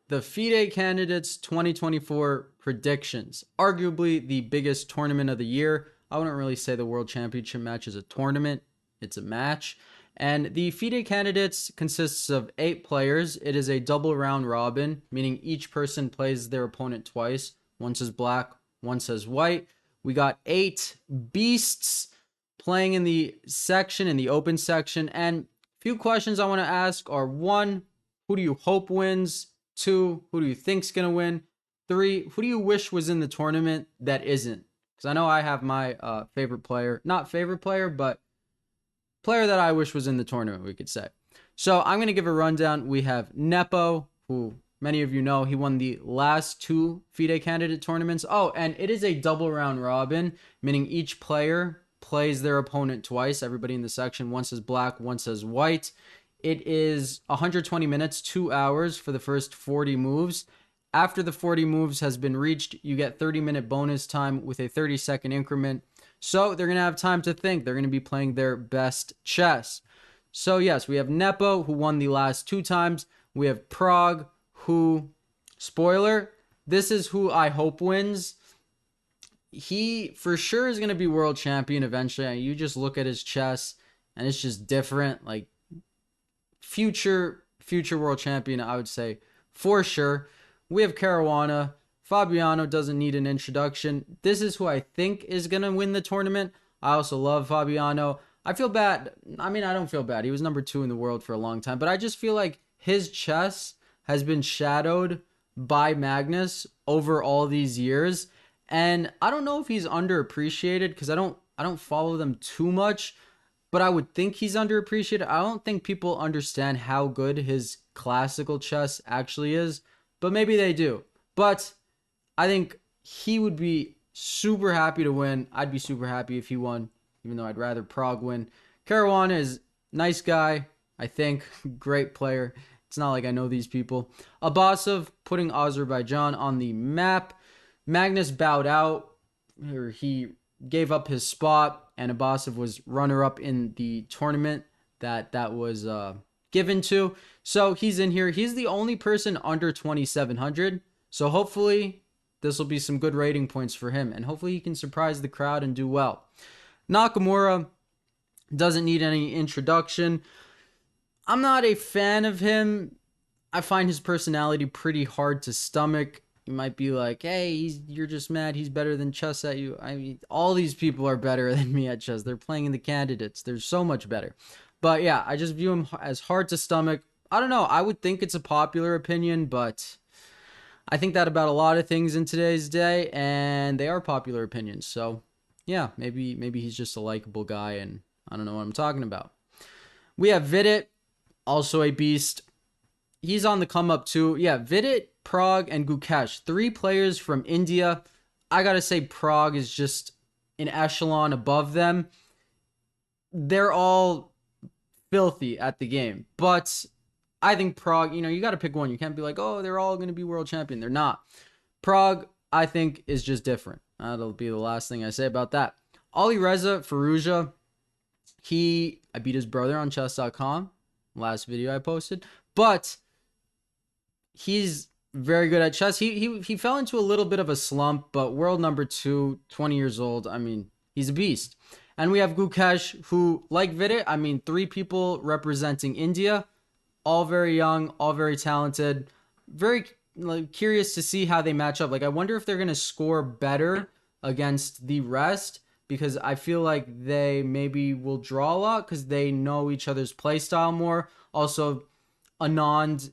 The Fide Candidates 2024 predictions. Arguably the biggest tournament of the year. I wouldn't really say the World Championship match is a tournament, it's a match. And the Fide Candidates consists of 8 players. It is a double round robin, meaning each person plays their opponent twice. One says black, one says white. We got 8 beasts playing in the open section. And few questions I want to ask are: 1, who do you hope wins? 2, who do you think's gonna win? 3, who do you wish was in the tournament that isn't? Because I know I have my favorite player, not favorite player, but player that I wish was in the tournament, we could say. So I'm gonna give a rundown. We have Nepo, who many of you know, he won the last 2 FIDE candidate tournaments. Oh, and it is a double round robin, meaning each player plays their opponent twice. Everybody in the section, one says black, one says white. It is 120 minutes, 2 hours for the first 40 moves. After the 40 moves has been reached, you get 30-minute bonus time with a 30-second increment. So they're going to have time to think. They're going to be playing their best chess. So yes, we have Nepo, who won the last 2 times. We have Prag, who, spoiler, this is who I hope wins. He for sure is going to be world champion eventually. You just look at his chess and it's just different. Like future world champion, I would say for sure. We have Caruana. Fabiano doesn't need an introduction. This is who I think is going to win the tournament. I also love Fabiano. I feel bad. I mean, I don't feel bad. He was number 2 in the world for a long time, but I just feel like his chess has been shadowed by Magnus over all these years. And I don't know if he's underappreciated because I don't follow them too much, but I would think he's underappreciated. I don't think people understand how good his classical chess actually is, but maybe they do. But I think he would be super happy to win. I'd be super happy if he won, even though I'd rather Prag win. Caruana is nice guy, I think. Great player. It's not like I know these people. Abbasov putting Azerbaijan on the map. Magnus bowed out, or he gave up his spot, and Abbasov was runner-up in the tournament that was given to. So he's in here. He's the only person under 2,700. So hopefully this will be some good rating points for him, and hopefully he can surprise the crowd and do well. Nakamura doesn't need any introduction. I'm not a fan of him. I find his personality pretty hard to stomach. You might be like, hey, you're just mad he's better than chess at you. I mean, all these people are better than me at chess. They're playing in the candidates. They're so much better. But yeah, I just view him as hard to stomach. I don't know. I would think it's a popular opinion, but I think that about a lot of things in today's day, and they are popular opinions. So yeah, maybe he's just a likable guy, and I don't know what I'm talking about. We have Vidit, also a beast. He's on the come up too. Yeah, Vidit, Prag, and Gukesh. 3 players from India. I gotta say Prag is just an echelon above them. They're all filthy at the game. But I think Prag, you gotta pick one. You can't be like, oh, they're all gonna be world champion. They're not. Prag, I think, is just different. That'll be the last thing I say about that. Ali Reza Faruja. I beat his brother on chess.com. Last video I posted. But he's very good at chess. He fell into a little bit of a slump, but world number 2, 20 years old. I mean, he's a beast. And we have Gukesh, who, like Vidit, 3 people representing India, all very young, all very talented. Very curious to see how they match up. Like, I wonder if they're going to score better against the rest, because I feel like they maybe will draw a lot because they know each other's playstyle more. Also, Anand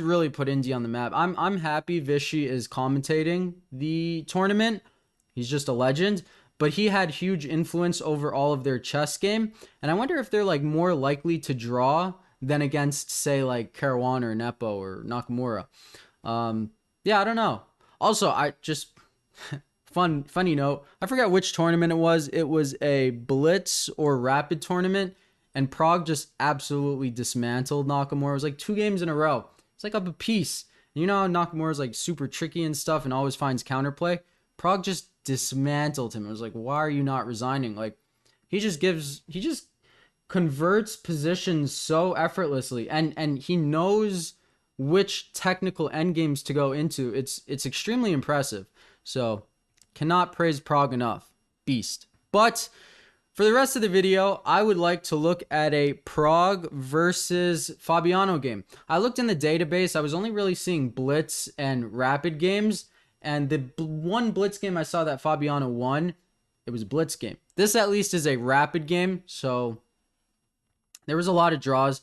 really put India on the map. I'm happy Vishy is commentating the tournament. He's just a legend. But he had huge influence over all of their chess game. And I wonder if they're like more likely to draw than against, say, like Caruana or Nepo or Nakamura. Yeah, I don't know. Also, I just funny note, I forgot which tournament it was. It was a blitz or rapid tournament, and Prag just absolutely dismantled Nakamura. It was like 2 games in a row. It's like up a piece. You know how Nakamura's like super tricky and stuff and always finds counterplay? Prag just dismantled him. It was like, why are you not resigning? Like, he just converts positions so effortlessly, and he knows which technical endgames to go into. It's extremely impressive. So cannot praise Pragg enough. Beast. But for the rest of the video, I would like to look at a Pragg versus Fabiano game. I looked in the database. I was only really seeing blitz and rapid games. And the one blitz game I saw that Fabiano won, it was a blitz game. This at least is a rapid game. So there was a lot of draws.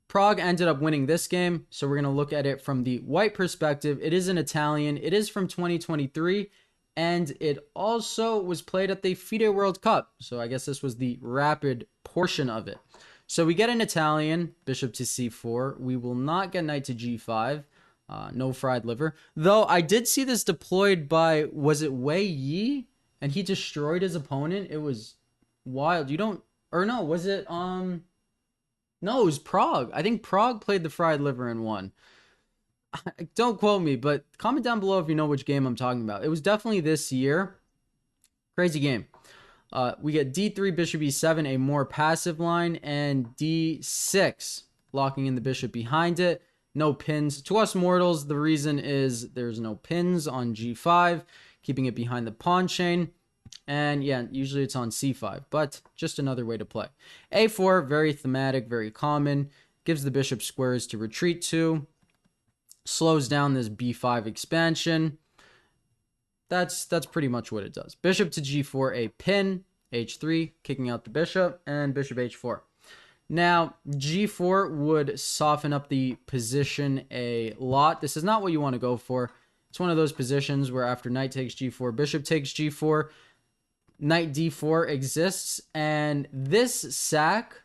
Pragg ended up winning this game. So we're going to look at it from the white perspective. It is an Italian. It is from 2023. And it also was played at the Fide World Cup. So I guess this was the rapid portion of it. So we get an Italian, bishop to c4. We will not get knight to g5. No fried liver. Though I did see this deployed by, was it Wei Yi? And he destroyed his opponent. It was wild. You don't, or no, was it, no, it was Pragg. I think Pragg played the fried liver and won. Don't quote me, but comment down below if you know which game I'm talking about. It was definitely this year. Crazy game. We get d3, bishop e7, a more passive line, and d6, locking in the bishop behind it. No pins. To us mortals, the reason is there's no pins on g5, keeping it behind the pawn chain. And yeah, usually it's on c5, but just another way to play. a4, very thematic, very common. Gives the bishop squares to retreat to. Slows down this b5 expansion. That's pretty much what it does. Bishop to g4, a pin, h3, kicking out the bishop, and bishop h4. Now, g4 would soften up the position a lot. This is not what you want to go for. It's one of those positions where after knight takes g4, bishop takes g4, knight d4 exists, and this sack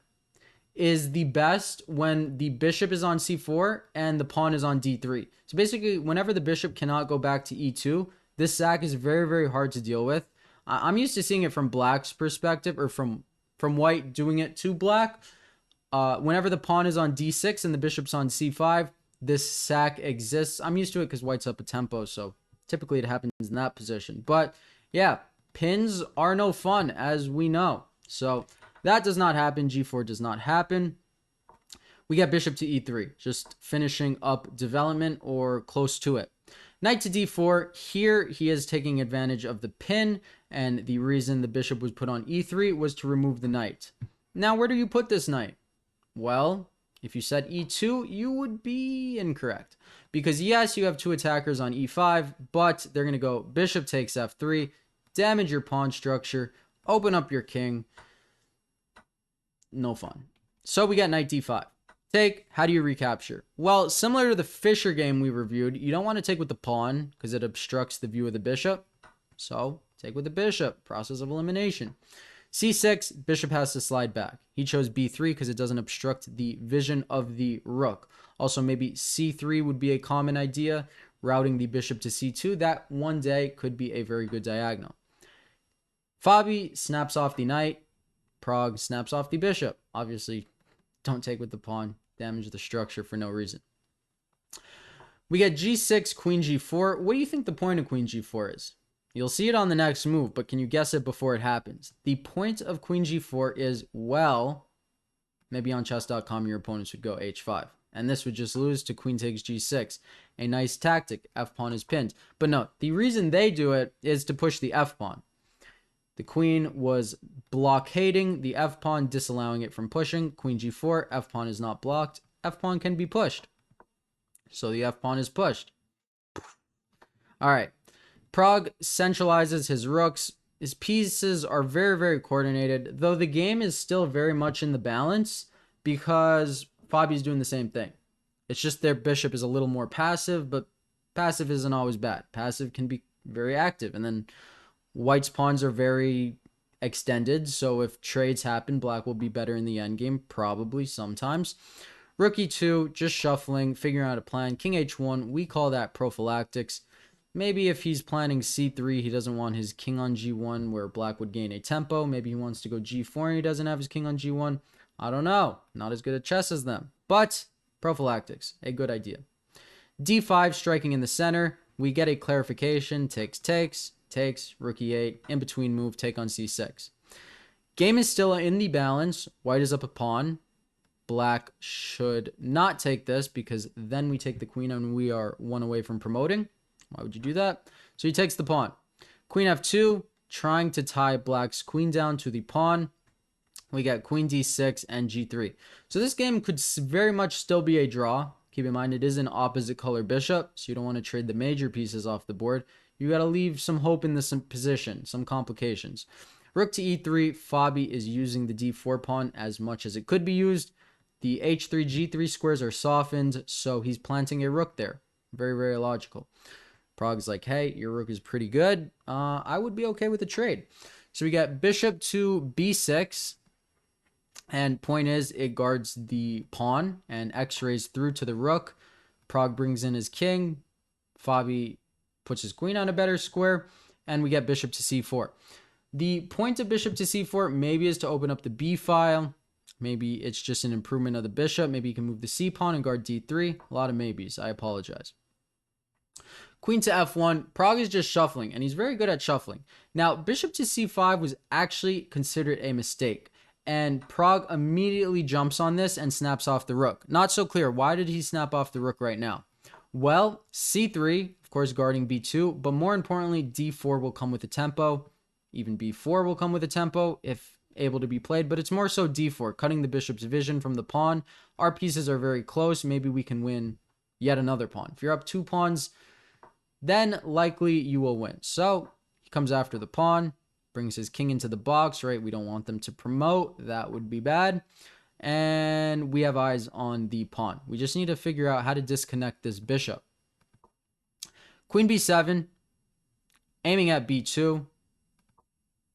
is the best when the bishop is on c4 and the pawn is on d3. So basically, whenever the bishop cannot go back to e2, this sack is very, very hard to deal with. I'm used to seeing it from black's perspective, or from white doing it to black. Whenever the pawn is on d6 and the bishop's on c5, this sack exists. I'm used to it because white's up a tempo, so typically it happens in that position. But yeah, pins are no fun, as we know. So that does not happen. g4 does not happen. We get bishop to e3, just finishing up development or close to it. Knight to d4. Here he is taking advantage of the pin, and the reason the bishop was put on e3 was to remove the knight. Now, where do you put this knight? Well, if you said e2, you would be incorrect. Because yes, you have two attackers on e5, but they're going to go bishop takes f3, damage your pawn structure, open up your king. No fun. So we got knight d5. Take, how do you recapture? Well, similar to the Fischer game we reviewed, you don't want to take with the pawn because it obstructs the view of the bishop. So take with the bishop, process of elimination. c6, bishop has to slide back. He chose b3 because it doesn't obstruct the vision of the rook. Also, maybe c3 would be a common idea, routing the bishop to c2. That one day could be a very good diagonal. Fabi snaps off the knight. Pragg snaps off the bishop. Obviously, don't take with the pawn. Damage the structure for no reason. We get g6, queen g4. What do you think the point of queen g4 is? You'll see it on the next move, but can you guess it before it happens? The point of queen g4 is, well, maybe on chess.com your opponents would go h5. And this would just lose to queen takes g6. A nice tactic. F-pawn is pinned. But no, the reason they do it is to push the f-pawn. The queen was blockading the f-pawn, disallowing it from pushing. Queen g4, f-pawn is not blocked. F-pawn can be pushed. So the f-pawn is pushed. All right. Pragg centralizes his rooks. His pieces are very, very coordinated, though the game is still very much in the balance because Fabi's doing the same thing. It's just their bishop is a little more passive, but passive isn't always bad. Passive can be very active, and then white's pawns are very extended, so if trades happen, black will be better in the endgame, probably, sometimes. Rook e2, just shuffling, figuring out a plan. King h1, we call that prophylactics. Maybe if he's planning c3, he doesn't want his king on g1 where black would gain a tempo. Maybe he wants to go g4 and he doesn't have his king on g1. I don't know. Not as good at chess as them. But prophylactics, a good idea. d5, striking in the center. We get a clarification. Takes, rook e8, in between move, take on c6. Game is still in the balance. White is up a pawn. Black should not take this because then we take the queen and we are one away from promoting. Why would you do that? So he takes the pawn. Queen f2, trying to tie Black's queen down to the pawn. We got queen d6 and g3. So this game could very much still be a draw. Keep in mind, it is an opposite color bishop, so you don't want to trade the major pieces off the board. You got to leave some hope in this position, some complications. Rook to e3, Fabi is using the d4 pawn as much as it could be used. The h3, g3 squares are softened, so he's planting a rook there. Very, very logical. Prague's like, hey, your rook is pretty good. I would be okay with a trade. So we got bishop to b6. And point is, it guards the pawn and x-rays through to the rook. Pragg brings in his king. Fabi puts his queen on a better square. And we get bishop to c4. The point of bishop to c4 maybe is to open up the b file. Maybe it's just an improvement of the bishop. Maybe you can move the c pawn and guard d3. A lot of maybes. I apologize. Queen to f1. Pragg is just shuffling, and he's very good at shuffling. Now, bishop to c5 was actually considered a mistake. And Pragg immediately jumps on this and snaps off the rook. Not so clear. Why did he snap off the rook right now? Well, c3, of course, guarding b2. But more importantly, d4 will come with a tempo. Even b4 will come with a tempo if able to be played. But it's more so d4, cutting the bishop's vision from the pawn. Our pieces are very close. Maybe we can win yet another pawn. If you're up 2 pawns, then likely you will win. So he comes after the pawn. Brings his king into the box, right? We don't want them to promote. That would be bad. And we have eyes on the pawn. We just need to figure out how to disconnect this bishop. Queen b7. Aiming at b2.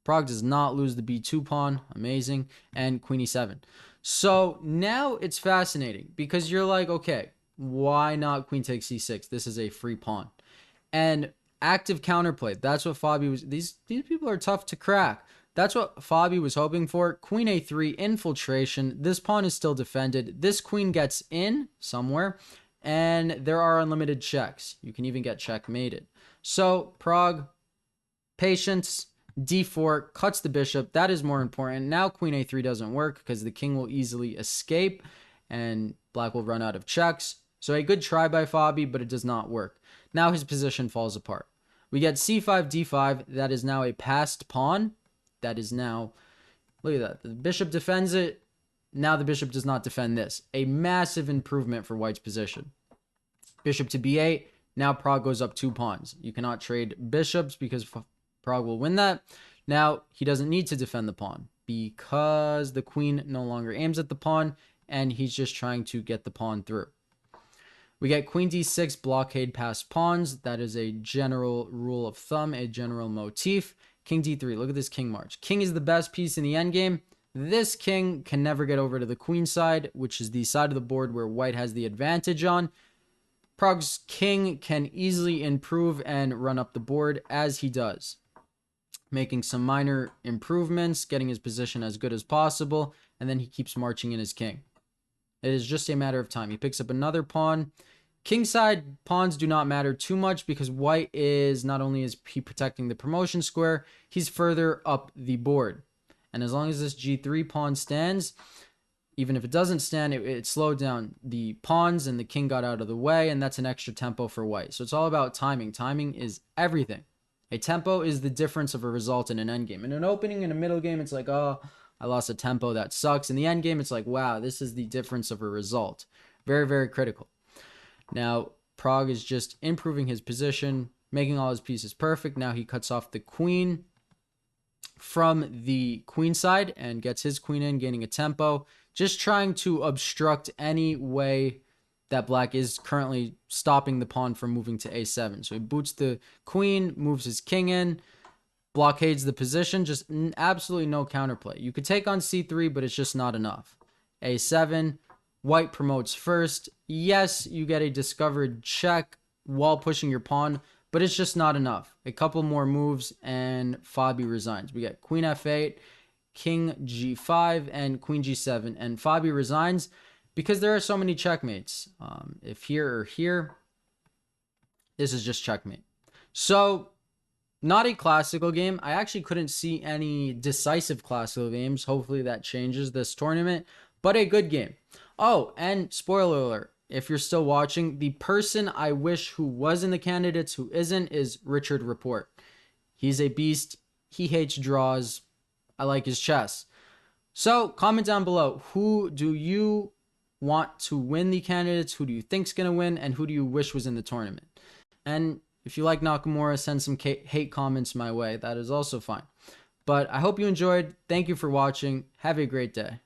Pragg does not lose the b2 pawn. Amazing. And queen e7. So now it's fascinating because you're like, okay, why not queen takes c6? This is a free pawn. And active counterplay. That's what Fabi was. These people are tough to crack. That's what Fabi was hoping for. Queen a3, infiltration. This pawn is still defended. This queen gets in somewhere, and there are unlimited checks. You can even get checkmated. So Pragg, patience. d4 cuts the bishop. That is more important. Now queen a3 doesn't work because the king will easily escape, and Black will run out of checks. So a good try by Fabi, but it does not work. Now his position falls apart. We get c5, d5. That is now a passed pawn. That is now, look at that. The bishop defends it. Now the bishop does not defend this. A massive improvement for White's position. Bishop to b8. Now Pragg goes up 2 pawns. You cannot trade bishops because Pragg will win that. Now he doesn't need to defend the pawn because the queen no longer aims at the pawn and he's just trying to get the pawn through. We get queen d6, blockade past pawns. That is a general rule of thumb, a general motif. King d3, look at this king march. King is the best piece in the endgame. This king can never get over to the queen side, which is the side of the board where White has the advantage on. Pragg's king can easily improve and run up the board as he does, making some minor improvements, getting his position as good as possible, and then he keeps marching in his king. It is just a matter of time. He picks up another pawn. Kingside pawns do not matter too much because White is not only is he protecting the promotion square, he's further up the board. And as long as this g3 pawn stands, even if it doesn't stand, it slowed down the pawns and the king got out of the way, and that's an extra tempo for White. So it's all about timing. Timing is everything. A tempo is the difference of a result in an endgame. In an opening, in a middle game, it's like, oh, I lost a tempo, that sucks. In the endgame, it's like, wow, this is the difference of a result. Very, very critical. Now, Pragg is just improving his position, making all his pieces perfect. Now he cuts off the queen from the queen side and gets his queen in, gaining a tempo. Just trying to obstruct any way that Black is currently stopping the pawn from moving to a7. So he boots the queen, moves his king in, blockades the position, just absolutely no counterplay. You could take on c3, but it's just not enough. a7, White promotes first. Yes, you get a discovered check while pushing your pawn, but it's just not enough. A couple more moves and Fabi resigns. We get queen f8, king g5, and queen g7, and Fabi resigns because there are so many checkmates. If here or here, this is just checkmate. So, not a classical game. I actually couldn't see any decisive classical games. Hopefully that changes this tournament, but a good game. Oh, and spoiler alert, if you're still watching, the person I wish who was in the candidates who isn't is Richard Report. He's a beast. He hates draws. I like his chess. So comment down below, who do you want to win the candidates? Who do you think's going to win? And who do you wish was in the tournament? And if you like Nakamura, send some hate comments my way. That is also fine. But I hope you enjoyed. Thank you for watching. Have a great day.